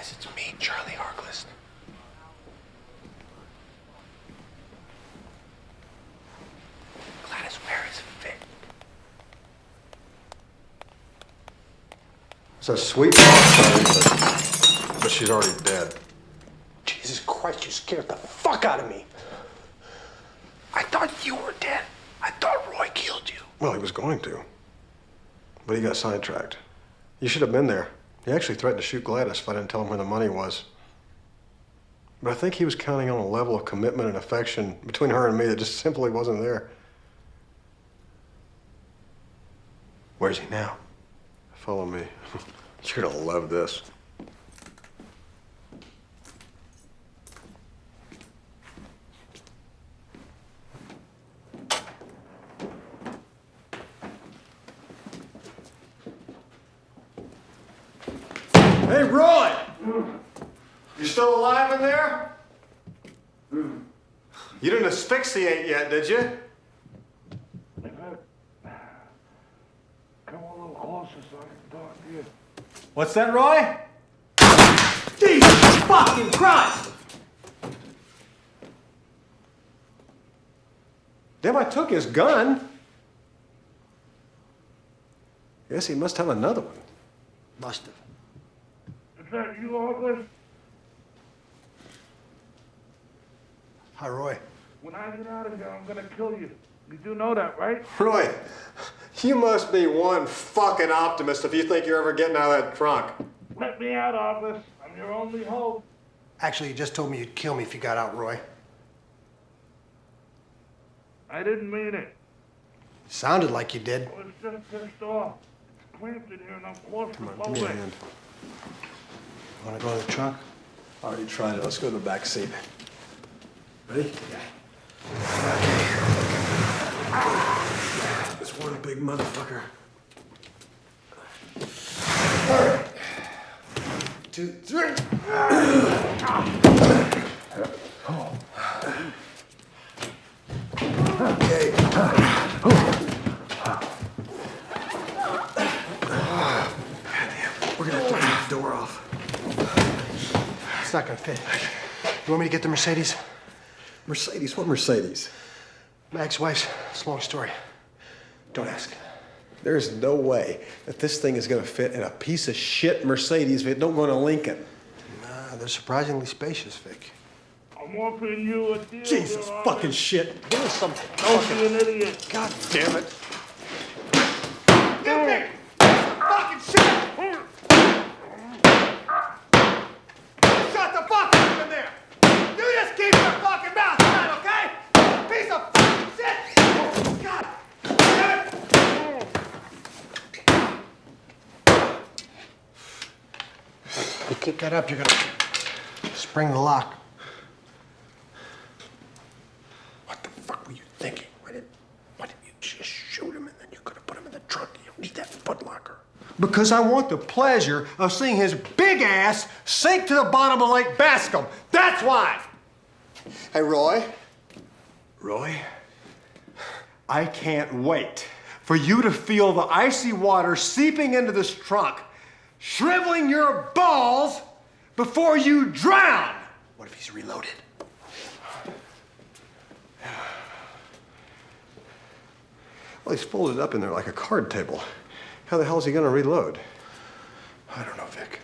Guys, it's me, Charlie Harkless. Gladys, where is Vic? It's a sweet mom, but she's already dead. Jesus Christ, you scared the fuck out of me. I thought you were dead. I thought Roy killed you. Well, he was going to, but he got sidetracked. You should have been there. He actually threatened to shoot Gladys if I didn't tell him where the money was. But I think he was counting on a level of commitment and affection between her and me that just simply wasn't there. Where's he now? Follow me. You're gonna love this. Hey, Roy! You still alive in there? You didn't asphyxiate yet, did you? Come a little closer so I can talk to you. What's that, Roy? Jesus fucking Christ! Damn, I took his gun. Guess he must have another one. Must have. Is that you, Harkless? Hi, Roy. When I get out of here, I'm gonna kill you. You do know that, right? Roy, you must be one fucking optimist if you think you're ever getting out of that trunk. Let me out, Harkless. I'm your only hope. Actually, you just told me you'd kill me if you got out, Roy. I didn't mean it. Sounded like you did. I was just pissed off. It's cramped in here and I'm Come on, claustrophobic. give me a hand. Want to go to the trunk? I already tried it. Let's go to the back seat. Ready? This one big motherfucker. All right. 2, 3. Okay. We're gonna have to take the door off. It's not gonna fit. You want me to get the Mercedes? Mercedes? What Mercedes? Mag's wife's. It's a long story. Don't ask. There is no way that this thing is gonna fit in a piece of shit Mercedes if it don't go in a Lincoln. Nah, they're surprisingly spacious, Vic. I'm offering you a deal. Jesus here, fucking Harkless. shit. Give us something. Don't be an idiot. God damn it. Give me fucking shit! Shut the fuck up in there! You just keep your fucking mouth shut, okay? Piece of fucking shit! God damn it! You keep that up, you're gonna spring the lock. What the fuck were you thinking? Why didn't you just shoot him and then you could have put him in the trunk? You don't need that foot locker. Because I want the pleasure of seeing his big ass sink to the bottom of Lake Bascom. That's why! Hey, Roy. Roy? I can't wait for you to feel the icy water seeping into this trunk, shriveling your balls before you drown. What if he's reloaded? Well, he's folded up in there like a card table. How the hell is he gonna reload? I don't know, Vic.